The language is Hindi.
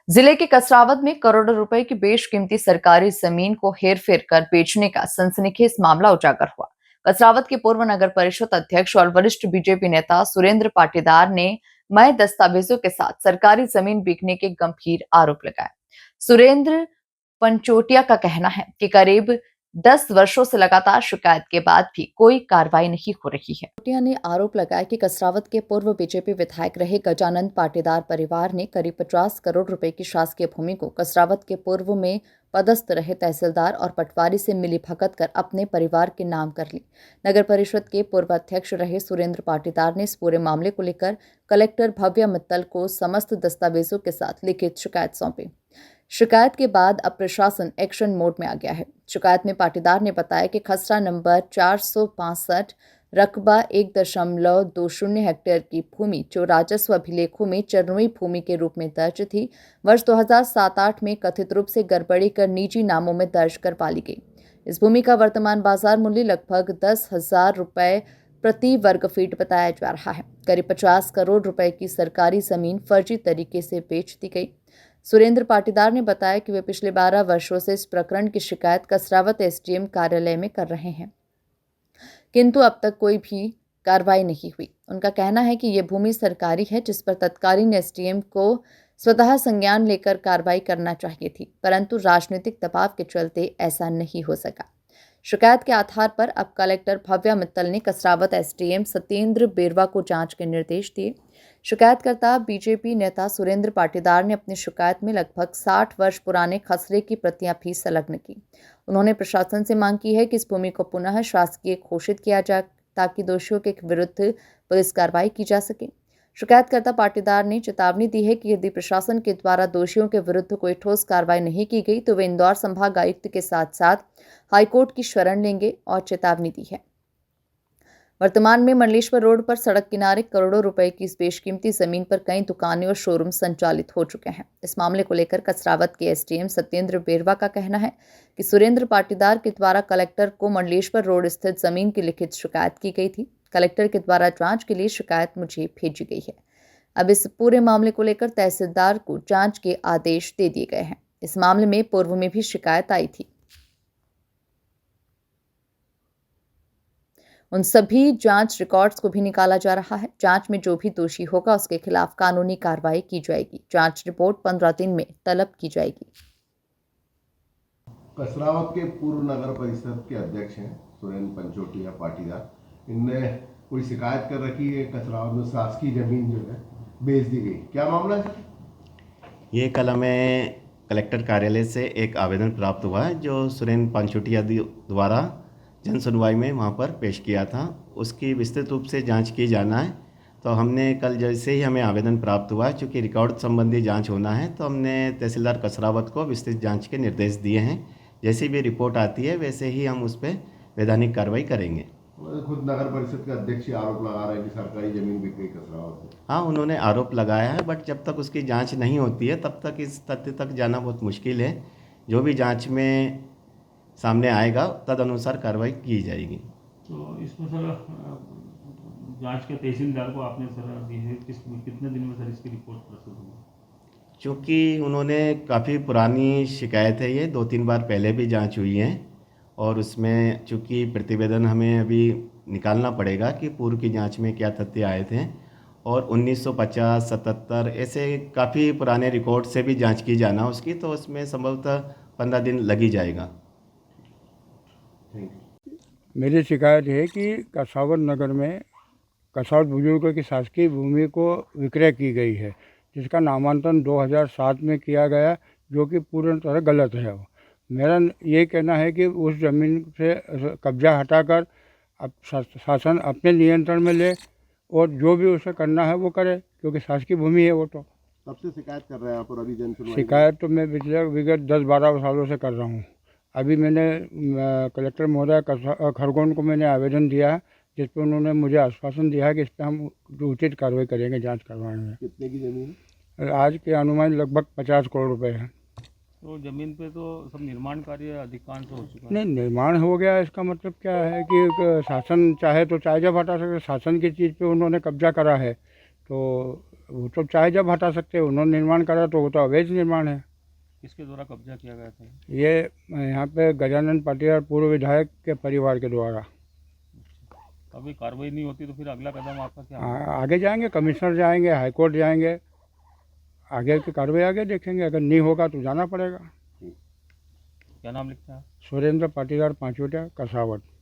जिले के कसरावद में करोड़ों रुपए की बेशकीमती सरकारी जमीन को हेर-फेर कर बेचने का सनसनीखेज मामला उजागर हुआ। कसरावद के पूर्व नगर परिषद अध्यक्ष और वरिष्ठ बीजेपी नेता सुरेंद्र पाटीदार ने नए दस्तावेजों के साथ सरकारी जमीन बिकने के गंभीर आरोप लगाए। सुरेंद्र पंचोटिया का कहना है कि करीब 10 वर्षों से लगातार शिकायत के बाद भी कोई कार्रवाई नहीं हो रही है। पंचोटिया ने आरोप लगाया कि कसरावद के पूर्व बीजेपी विधायक रहे गजानंद पाटीदार परिवार ने करीब 50 करोड़ रुपए की शासकीय भूमि को कसरावद के पूर्व में पदस्थ रहे तहसीलदार और पटवारी से मिलीभगत कर अपने परिवार के नाम कर ली। नगर परिषद के पूर्व अध्यक्ष रहे सुरेंद्र पाटीदार ने इस पूरे मामले को लेकर कलेक्टर भव्या मित्तल को समस्त दस्तावेजों के साथ लिखित शिकायत सौंपी। शिकायत के बाद अब प्रशासन एक्शन मोड में आ गया है। शिकायत में पाटीदार ने बताया कि खसरा नंबर 465 रकबा 1.20 हेक्टेयर की भूमि जो राजस्व अभिलेखों में चरणोई भूमि के रूप में दर्ज थी, वर्ष 2007-8 में कथित रूप से गड़बड़ी कर निजी नामों में दर्ज करवा ली गई। इस भूमि का वर्तमान बाजार मूल्य लगभग 10,000 रुपए प्रति वर्ग फीट बताया जा रहा है। करीब 50 करोड़ रुपए की सरकारी जमीन फर्जी तरीके से बेच दी गई। सुरेंद्र पाटीदार ने बताया कि वे पिछले 12 वर्षों से इस प्रकरण की शिकायत कसरावद एसडीएम कार्यालय में कर रहे हैं, किंतु अब तक कोई भी कार्रवाई नहीं हुई। उनका कहना है कि ये भूमि सरकारी है, जिस पर तत्कालीन एसडीएम को स्वतः संज्ञान लेकर कार्रवाई करना चाहिए थी, परंतु राजनीतिक दबाव के चलते ऐसा नहीं हो सका। शिकायत के आधार पर अब कलेक्टर भव्या मित्तल ने कसरावद एसडीएम सत्येंद्र बेरवा को जांच के निर्देश दिए। शिकायतकर्ता बीजेपी नेता सुरेंद्र पाटीदार ने अपनी शिकायत में लगभग 60 वर्ष पुराने खसरे की प्रतियां भी संलग्न की। उन्होंने प्रशासन से मांग की है कि इस भूमि को पुनः शासकीय घोषित किया जाए ताकि दोषियों के विरुद्ध पुलिस कार्रवाई की जा सके। शिकायतकर्ता पाटीदार ने चेतावनी दी है कि यदि प्रशासन के द्वारा दोषियों के विरुद्ध कोई ठोस कार्रवाई नहीं की गई तो वे इंदौर संभाग आयुक्त के साथ साथ हाईकोर्ट की शरण लेंगे और चेतावनी दी है। वर्तमान में मंडलेश्वर रोड पर सड़क किनारे करोड़ों रुपए की इस बेशकीमती जमीन पर कई दुकानें और शोरूम संचालित हो चुके हैं। इस मामले को लेकर कसरावद के एसडीएम सत्येंद्र बेरवा का कहना है कि सुरेंद्र पाटीदार के द्वारा कलेक्टर को मंडलेश्वर रोड स्थित जमीन की लिखित शिकायत की गई थी। कलेक्टर के द्वारा जांच के लिए शिकायत मुझे भेजी गई है। अब इस पूरे मामले को लेकर तहसीलदार को जांच के आदेश दे दिए गए हैं। इस मामले में पूर्व में भी शिकायत आई थी। उन सभी जांच रिकॉर्ड्स को भी निकाला जा रहा है। जांच में जो भी दोषी होगा उसके खिलाफ कानूनी कार्रवाई की जाएगी। जांच रिपोर्ट 15 दिन में तलब की जाएगी। कसरावद के पूर्व नगर परिषद के अध्यक्ष हैं सुरेंद्र पंचोटिया पाटीदार। इनने कोई शिकायत कर रखी है कसरावद में शासकीय जमीन जो है बेच दी गई, क्या मामला है? ये कल हमें कलेक्टर कार्यालय से एक आवेदन प्राप्त हुआ है जो सुरेंद्र पंचोटिया द्वारा जन सुनवाई में वहाँ पर पेश किया था। उसकी विस्तृत रूप से जांच की जाना है। तो हमने कल जैसे ही हमें आवेदन प्राप्त हुआ, चूँकि रिकॉर्ड संबंधी जांच होना है, तो हमने तहसीलदार कसरावद को विस्तृत जांच के निर्देश दिए हैं। जैसी भी रिपोर्ट आती है वैसे ही हम उस पर वैधानिक कार्रवाई करेंगे। खुद नगर परिषद के अध्यक्ष आरोप लगा रहे हैं कि सरकारी जमीन बिक गई कसरावद से। हाँ, उन्होंने आरोप लगाया है, बट जब तक उसकी जांच नहीं होती है तब तक इस तथ्य तक जाना बहुत मुश्किल है। जो भी जांच में सामने आएगा तद अनुसार कार्रवाई की जाएगी। तो इसमें सर जांच के तहसीलदार को आपने सर दी है, कितने दिन में सर इसकी रिपोर्ट प्रस्तुत होगी? चूँकि उन्होंने काफ़ी पुरानी शिकायत है, ये 2-3 बार पहले भी जांच हुई है और उसमें चूँकि प्रतिवेदन हमें अभी निकालना पड़ेगा कि पूर्व की जांच में क्या तथ्य आए थे, और 1950, 77 ऐसे काफ़ी पुराने रिकॉर्ड से भी जांच की जाना उसकी, तो उसमें संभवतः 15 दिन लग ही जाएगा। मेरी शिकायत है कि कसरावद नगर में कसरावद बुजुर्गों की शासकीय भूमि को विक्रय की गई है, जिसका नामांतरण 2007 में किया गया, जो कि पूर्ण तरह गलत है। मेरा ये कहना है कि उस ज़मीन से कब्जा हटाकर अब शासन अपने नियंत्रण में ले और जो भी उसे करना है वो करे, क्योंकि शासकीय भूमि है वो। तो कब से शिकायत कर रहे हैं आप? और अभी जन सुनवाई? शिकायत तो मैं पिछले विगत 10-12 सालों से कर रहा हूँ। अभी मैंने कलेक्टर महोदय खरगोन को मैंने आवेदन दिया है, जिस पर उन्होंने मुझे आश्वासन दिया है कि इस पर हम उचित कार्रवाई करेंगे जांच करवाने में। कितने की जमीन? आज के अनुमान लगभग 50 करोड़ रुपए है। तो ज़मीन पे तो सब निर्माण कार्य अधिकांश हो चुका है। नहीं, निर्माण हो गया, इसका मतलब क्या है कि शासन चाहे तो चाहे जब हटा सकते। शासन की चीज़ पे उन्होंने कब्जा करा है, तो वो तो चाहे जब हटा सकते हैं, उन्होंने निर्माण करा तो वो तो अवैध निर्माण है। किसके द्वारा कब्जा किया गया था? ये यहाँ पे गजानन पाटीदार पूर्व विधायक के परिवार के द्वारा। अभी कार्रवाई नहीं होती तो फिर अगला कदम आपका क्या होगा? आगे जाएंगे, कमिश्नर जाएंगे, हाईकोर्ट जाएंगे, आगे की कार्रवाई आगे देखेंगे। अगर नहीं होगा तो जाना पड़ेगा। क्या नाम लिखते हैं आप? सुरेंद्र पाटीदार पांचोटिया कसावट।